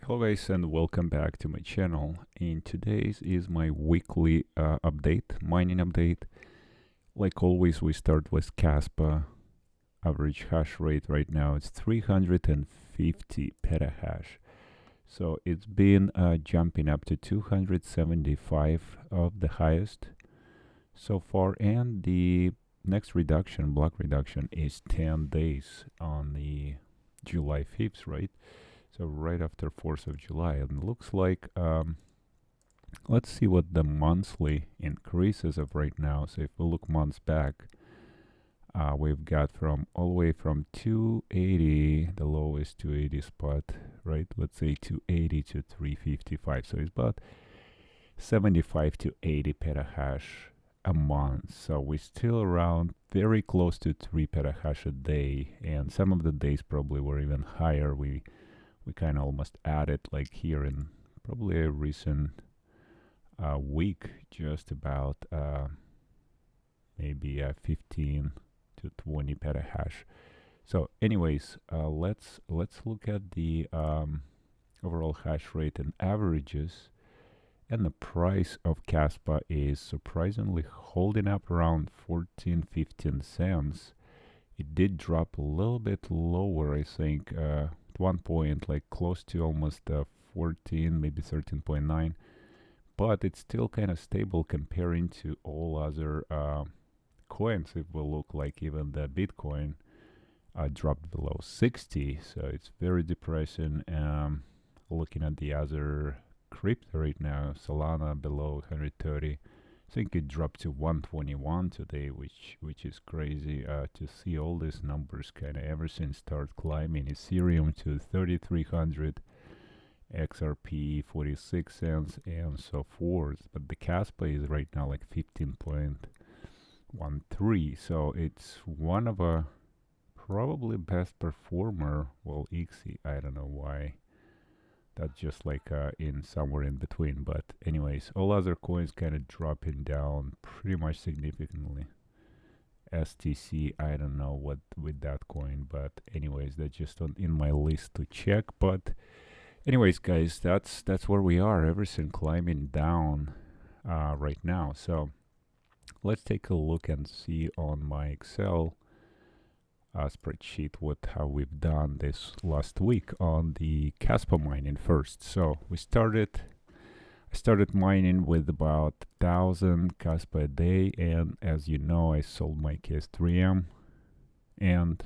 Hello guys and welcome back to my channel. And today's is my weekly mining update. Like always, we start with Kaspa. Average hash rate right now is 350 petahash. So it's been jumping up to 275 of the highest so far, and the next reduction, block reduction, is 10 days on the July 5th, right? So right after 4th of July, and it looks like, let's see what the monthly increases of right now. So if we look months back, we've got from all the way from 280, the lowest 280 spot, right? Let's say 280 to 355. So it's about 75 to 80 petahash a month. So we're still around very close to 3 petahash a day, and some of the days probably were even higher. We kind of almost added, like here in probably a recent week, just about maybe 15 to 20 petahash. So anyways, let's look at the overall hash rate and averages. And the price of Kaspa is surprisingly holding up around 14-15 cents. It did drop a little bit lower, I think, at one point, like close to almost 14, maybe 13.9. But it's still kind of stable comparing to all other coins. It will look like even the Bitcoin dropped below 60. So it's very depressing. Looking at the other crypto right now, Solana below 130. I think it dropped to 121 today, which is crazy to see all these numbers kind of ever since start climbing. Ethereum to 3,300, XRP 46 cents, and so forth. But the Kaspa is right now like 15.13, so it's one of a probably best performer. Well, IXI, I don't know why. That's just like in somewhere in between. But anyways, all other coins kind of dropping down pretty much significantly. STC, I don't know what with that coin, but anyways, that's just in my list to check. But anyways, guys, that's where we are. Everything climbing down right now. So let's take a look and see on my Excel spreadsheet how we've done this last week on the Kaspa mining first. So I started mining with about 1,000 Kaspa a day, and as you know, I sold my KS3M, and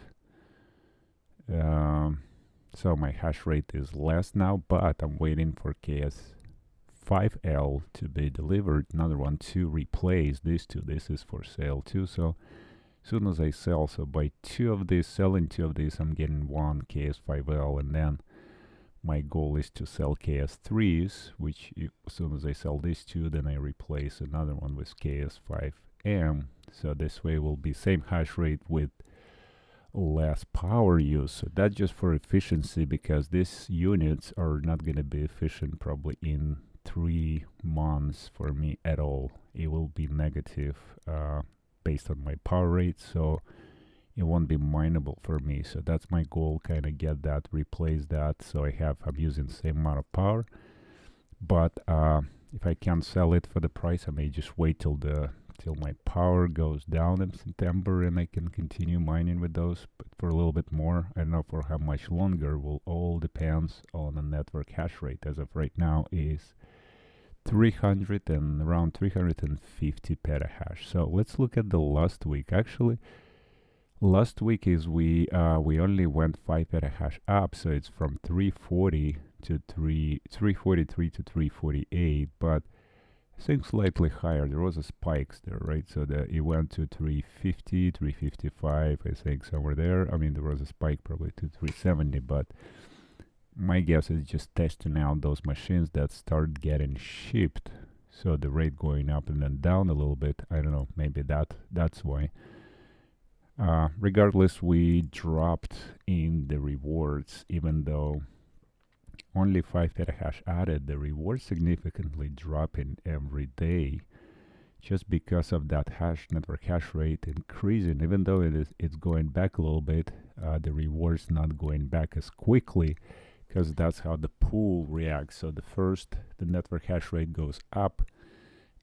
so my hash rate is less now, but I'm waiting for KS5L to be delivered, another one to replace these two. This is for sale too, so soon as I sell, so by selling two of these, I'm getting one KS5L, and then my goal is to sell KS3s, which as soon as I sell these two, then I replace another one with KS5M. So this way will be same hash rate with less power use. So that's just for efficiency, because these units are not going to be efficient probably in 3 months for me at all. It will be negative based on my power rate, so it won't be mineable for me. So that's my goal, kind of get that, replace that, so I'm using the same amount of power. But if I can't sell it for the price, I may just wait till my power goes down in September, and I can continue mining with those, but for a little bit more. I don't know for how much longer. Will all depends on the network hash rate. As of right now is 300 and around 350 petahash. So let's look at the last week. Actually, last week is we only went 5 petahash up, so it's from 340 to 343 to 348, but I think slightly higher. There was a spikes there, right? So it went to 350, 355, I think, somewhere there. I mean, there was a spike probably to 370, but my guess is just testing out those machines that start getting shipped. So the rate going up and then down a little bit. I don't know, maybe that's why. Regardless, we dropped in the rewards, even though only 5 petahash added. The rewards significantly dropping every day, just because of that network hash rate increasing. Even though it's going back a little bit, the rewards not going back as quickly, because that's how the pool reacts. So the network hash rate goes up,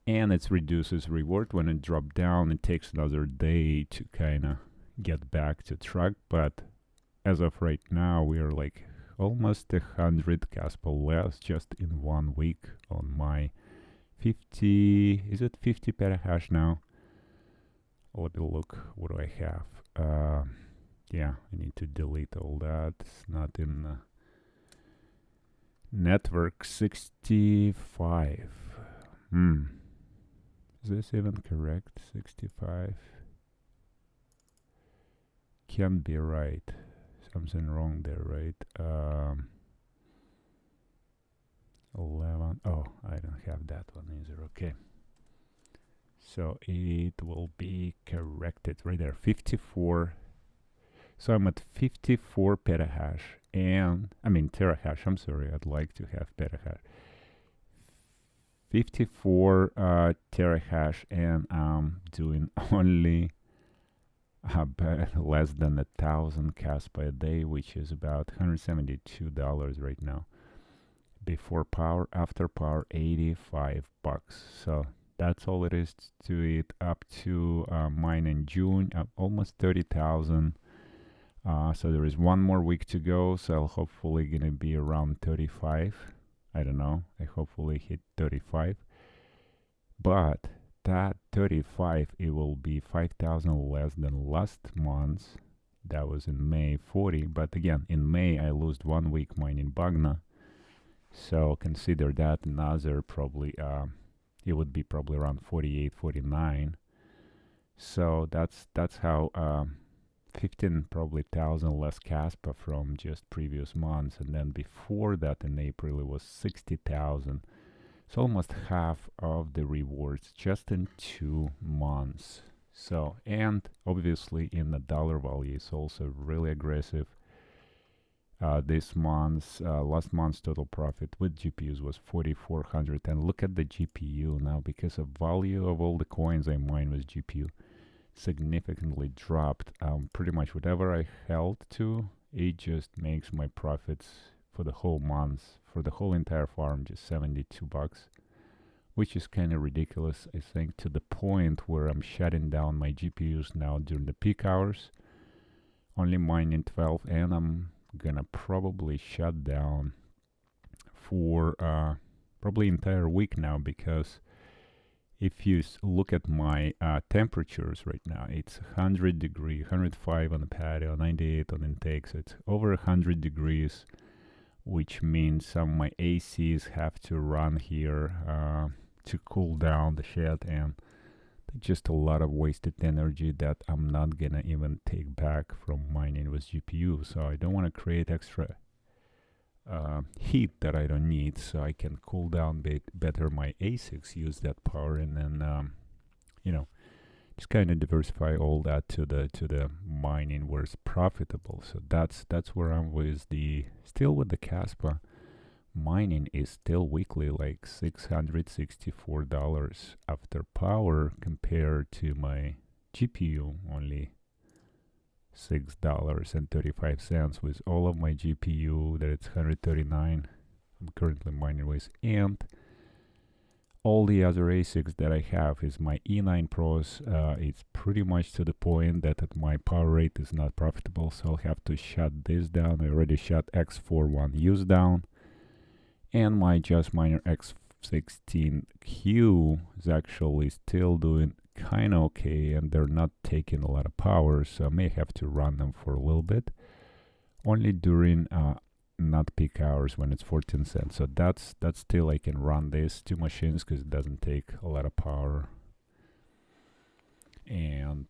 and it reduces reward. When it drops down, it takes another day to kind of get back to track. But as of right now, we are like almost 100 Kaspa less just in 1 week on my 50. Is it 50 petahash now? Let me look. What do I have? Yeah, I need to delete all that. It's not in network 65. Is this even correct? 65 can't be right. Something wrong there, right? 11. Oh, I don't have that one either. Okay. So it will be corrected right there. 54. So I'm at 54 petahash and I mean terahash. I'm sorry. I'd like to have petahash. 54 terahash, and I'm doing only less than 1,000 Kaspa a day, which is about $172 right now. Before power, after power, 85 bucks. So that's all it is to it. Up to mine in June, almost 30,000. So there is 1 more week to go. So I'll hopefully gonna be around 35. I don't know. I hopefully hit 35. But that 35, it will be 5,000 less than last month. That was in May, 40. But again, in May, I lost 1 week mining Bagna. So consider that another probably, it would be probably around 48, 49. So that's how 15 probably thousand less Kaspa from just previous months, and then before that in April it was 60,000. So almost half of the rewards just in 2 months. So, and obviously in the dollar value it's also really aggressive. This month's last month's total profit with GPUs was 4,400, and look at the GPU now, because of value of all the coins I mine with GPU significantly dropped. Pretty much whatever I held to, it just makes my profits for the whole month, for the whole entire farm, just 72 bucks, which is kind of ridiculous, I think, to the point where I'm shutting down my GPUs now during the peak hours, only mining 12, and I'm gonna probably shut down for probably entire week now, because if you look at my temperatures right now, it's 100 degrees, 105 on the patio, 98 on intake, so it's over 100 degrees, which means some of my ACs have to run here to cool down the shed, and just a lot of wasted energy that I'm not gonna even take back from mining with GPU. So I don't want to create extra heat that I don't need, so I can cool down better my Asics, use that power, and then you know, just kind of diversify all that to the mining where it's profitable. So that's where I'm with still with the Kaspa. Mining is still weekly like $664 after power, compared to my GPU only $6.35 with all of my GPU that it's 139 I'm currently mining with, and all the other ASICs that I have is my E9 Pros. It's pretty much to the point that at my power rate is not profitable, so I'll have to shut this down. I already shut X41Us down, and my Just Miner X16Q is actually still doing kind of okay, and they're not taking a lot of power, so I may have to run them for a little bit, only during not peak hours when it's 14 cents. So that's still, I can run these 2 machines because it doesn't take a lot of power. And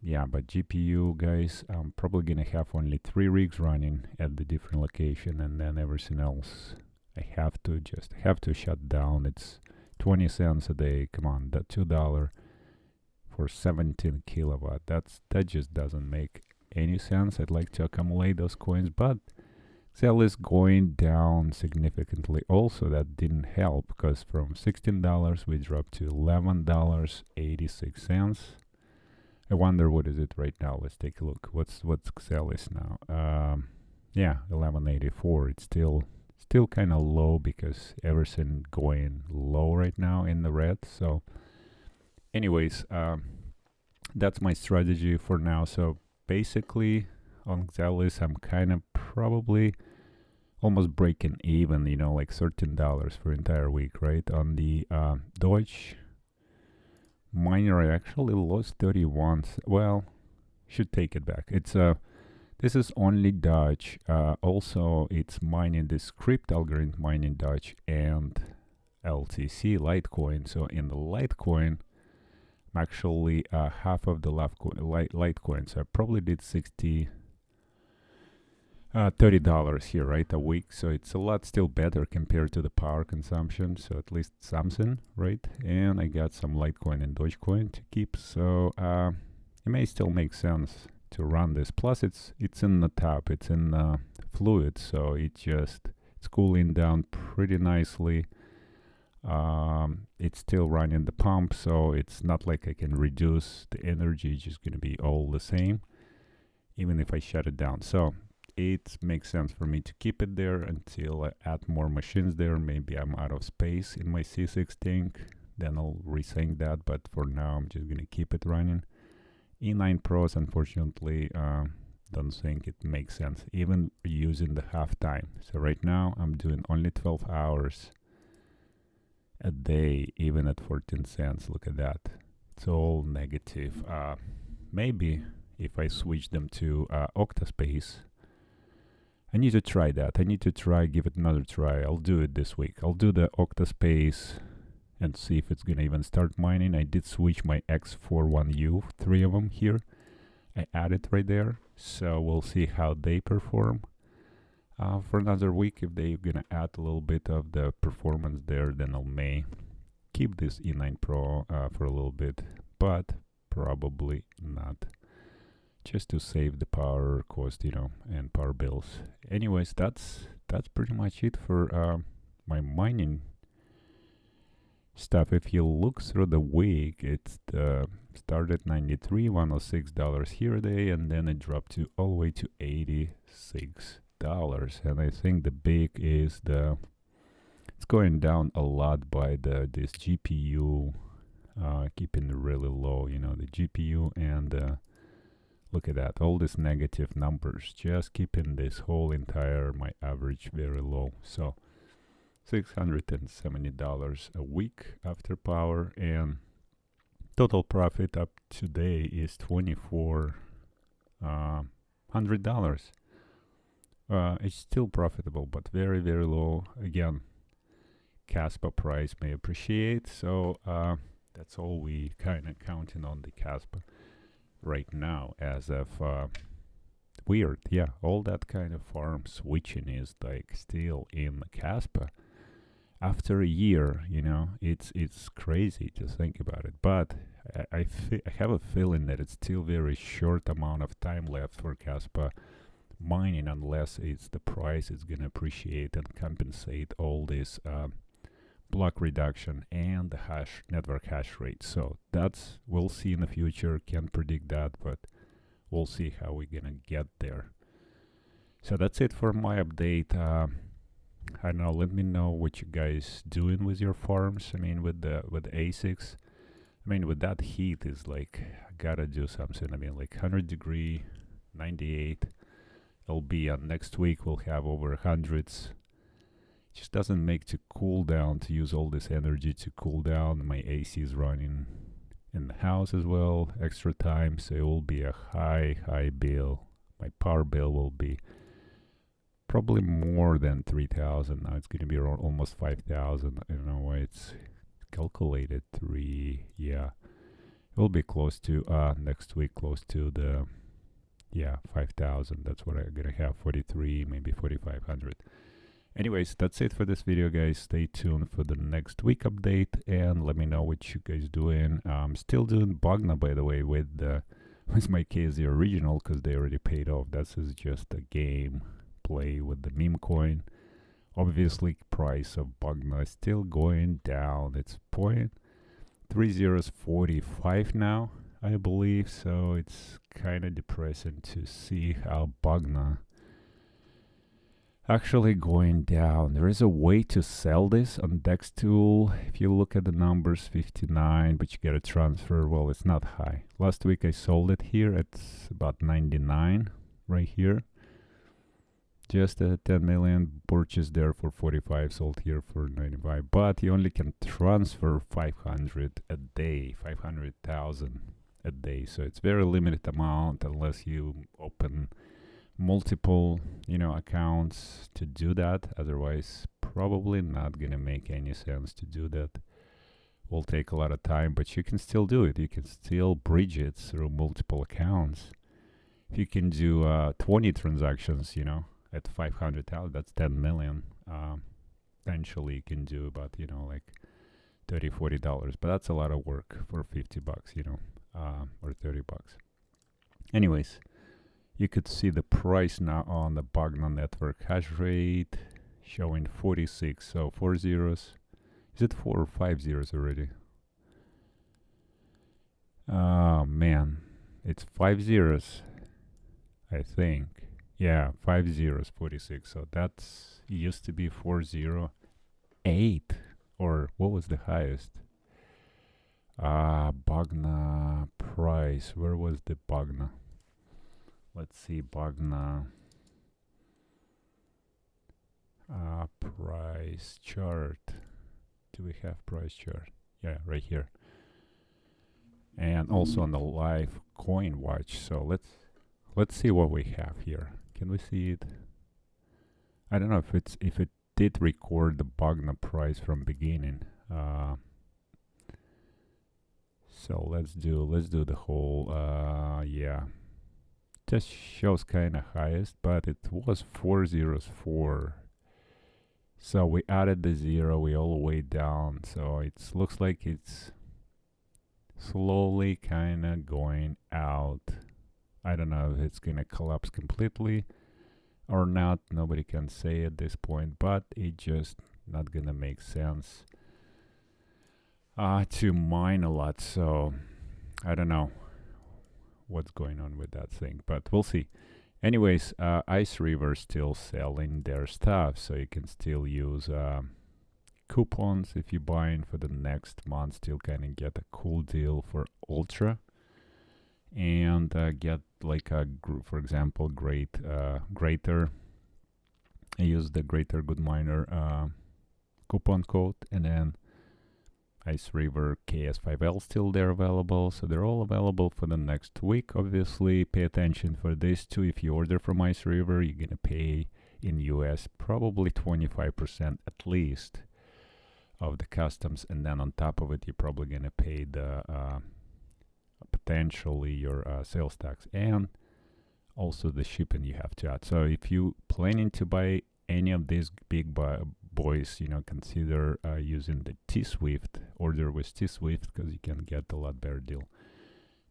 yeah, but GPU guys, I'm probably gonna have only 3 rigs running at the different location, and then everything else I have to shut down. It's 20 cents a day. Come on, that $2 for 17 kilowatt. That just doesn't make any sense. I'd like to accumulate those coins, but Xel is going down significantly. Also, that didn't help, because from $16 we dropped to $11.86. I wonder what is it right now. Let's take a look. What's Xel is now. yeah, 1184. It's still kind of low because everything going low right now in the red. So anyways, that's my strategy for now. So basically on Xelis, I'm kind of probably almost breaking even, you know, like $13 for entire week, right? On the Deutsche miner, I actually lost 31. Well, should take it back. It's this is only Dutch. Also, it's mining the script algorithm mining Dutch and LTC Litecoin. So in the Litecoin, I'm actually half of the Litecoin. So I probably did $30 here, right, a week. So it's a lot still better compared to the power consumption. So at least something, right? And I got some Litecoin and Dogecoin to keep. So it may still make sense to run this. Plus, it's in the tap, it's in fluid, so it's cooling down pretty nicely. It's still running the pump, so it's not like I can reduce the energy. It's just gonna be all the same, even if I shut it down. So it makes sense for me to keep it there until I add more machines there. Maybe I'm out of space in my C6 tank, then I'll resync that. But for now, I'm just gonna keep it running. E9 Pros, unfortunately, don't think it makes sense, even using the half time. So right now, I'm doing only 12 hours a day, even at 14 cents. Look at that. It's all negative. Maybe if I switch them to Octaspace, I need to try that. I need to give it another try. I'll do it this week. I'll do the Octaspace and see if it's gonna even start mining. I did switch my X41U, 3 of them here. I added right there, so we'll see how they perform for another week. If they're gonna add a little bit of the performance there, then I may keep this E9 Pro for a little bit, but probably not, just to save the power cost, you know, and power bills. Anyways, that's pretty much it for my mining stuff. If you look through the week, it's started $93, $106 here a day, and then it dropped to all the way to $86. And I think the big is it's going down a lot by this GPU keeping really low, you know, the GPU, and look at that, all these negative numbers, just keeping this whole entire my average very low. So $670 a week after power, and total profit up today is $2,400. It's still profitable, but very, very low. Again, Kaspa price may appreciate, so that's all we kind of counting on the Kaspa right now as of weird. Yeah, all that kind of farm switching is like still in the Kaspa after a year, you know. It's crazy to think about it, but I have a feeling that it's still very short amount of time left for Kaspa mining, unless it's the price is gonna appreciate and compensate all this block reduction and the network hash rate. So that's, we'll see in the future. Can't predict that, but we'll see how we're gonna get there. So that's it for my update. I don't know, let me know what you guys doing with your farms. I mean, with the Asics, I mean, with that heat is like, I gotta do something. I mean, like 100 degree, 98. It'll be next week we'll have over hundreds. Just doesn't make to cool down, to use all this energy to cool down. My AC is running in the house as well, extra time, so it will be a high bill. My power bill will be probably more than 3,000. Now it's going to be around almost 5,000. I don't know why it's calculated 3. Yeah, it will be close to next week, close to the 5,000. That's what I'm gonna have, 43, maybe 4,500. Anyways, that's it for this video, guys. Stay tuned for the next week update, and let me know what you guys doing. I'm still doing Bogna, by the way, with my KZ original, because they already paid off. This is just a game play with the meme coin. Obviously, price of Bogna is still going down. It's 0.3045 now, I believe. So it's kind of depressing to see how Bogna actually going down. There is a way to sell this on Dex tool. If you look at the numbers, 59, but you get a transfer. Well, it's not high. Last week I sold it here. It's about 99 right here. Just a 10 million purchase there for 45, sold here for 95. But you only can transfer 500 a day, 500,000 a day. So it's very limited amount unless you open multiple, accounts to do that. Otherwise, probably not gonna make any sense to do that. Will take a lot of time, but you can still do it. You can still bridge it through multiple accounts. If you can do 20 transactions, at 500,000, that's 10 million. Potentially you can do about, like $30, $40, but that's a lot of work for 50 bucks, or 30 bucks. Anyways, you could see the price now on the Bogna network hash rate showing 46. So 4 zeros. Is it 4 or 5 zeros already? Oh man, it's 5 zeros, I think. Yeah, 5 zeros, 46. So that's used to be 408, or what was the highest? Bogna price. Where was the Bogna? Let's see, Bogna price chart. Do we have price chart? Yeah, right here. And also on the live coin watch. So let's see what we have here. Can we see it? I don't know if it did record the Bogna price from beginning. So let's do the whole yeah. Just shows kind of highest, but it was 404. So we added the zero, we all the way down. So it looks like it's slowly kind of going out. I don't know if it's gonna collapse completely or not. Nobody can say at this point, but it just not gonna make sense to mine a lot. So I don't know what's going on with that thing, but we'll see. Anyways, Ice River still selling their stuff, so you can still use coupons if you buy in for the next month. Still kind of get a cool deal for Ultra, and get like a for example, Greater. I use the Greater Good Miner coupon code, and then Ice River KS5L still there available, so they're all available for the next week. Obviously, pay attention for this too. If you order from Ice River, you're gonna pay in US probably 25% at least of the customs, and then on top of it, you're probably gonna pay the potentially your sales tax and also the shipping you have to add. So if you planning to buy any of these big boys, consider using the Tswift, order with Tswift, because you can get a lot better deal.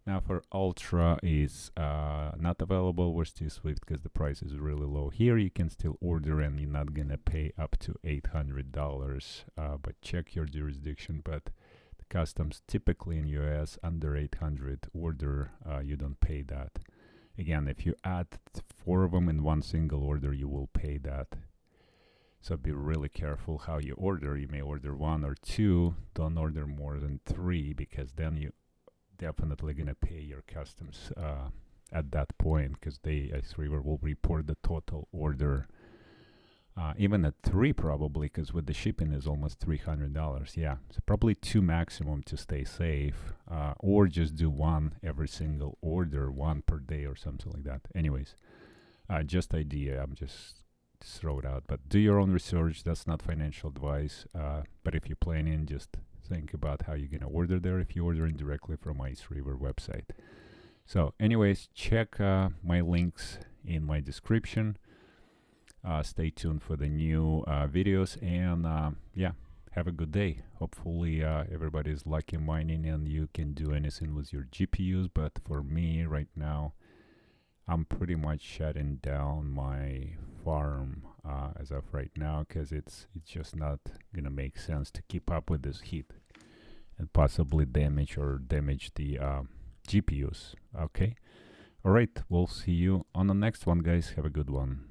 Now for Ultra is not available with Tswift because the price is really low. Here you can still order and you're not gonna pay up to $800, but check your jurisdiction. But the customs typically in US under 800 order, you don't pay that. Again, if you add 4 of them in one single order, you will pay that. So be really careful how you order. You may order 1 or 2. Don't order more than 3, because then you definitely gonna pay your customs at that point, because Ice River will report the total order. Even at 3 probably, because with the shipping is almost $300. Yeah, so probably 2 maximum to stay safe, or just do 1 every single order, 1 per day or something like that. Anyways, just idea. I'm just throw it out, but do your own research. That's not financial advice, but if you're planning, just think about how you're gonna order there if you're ordering directly from Ice River website. So anyways, check my links in my description. Stay tuned for the new videos, and yeah, have a good day. Hopefully everybody's lucky mining and you can do anything with your GPUs, but for me right now, I'm pretty much shutting down my farm as of right now, because it's just not gonna make sense to keep up with this heat and possibly damage the GPUs. Okay, all right, we'll see you on the next one, guys. Have a good one.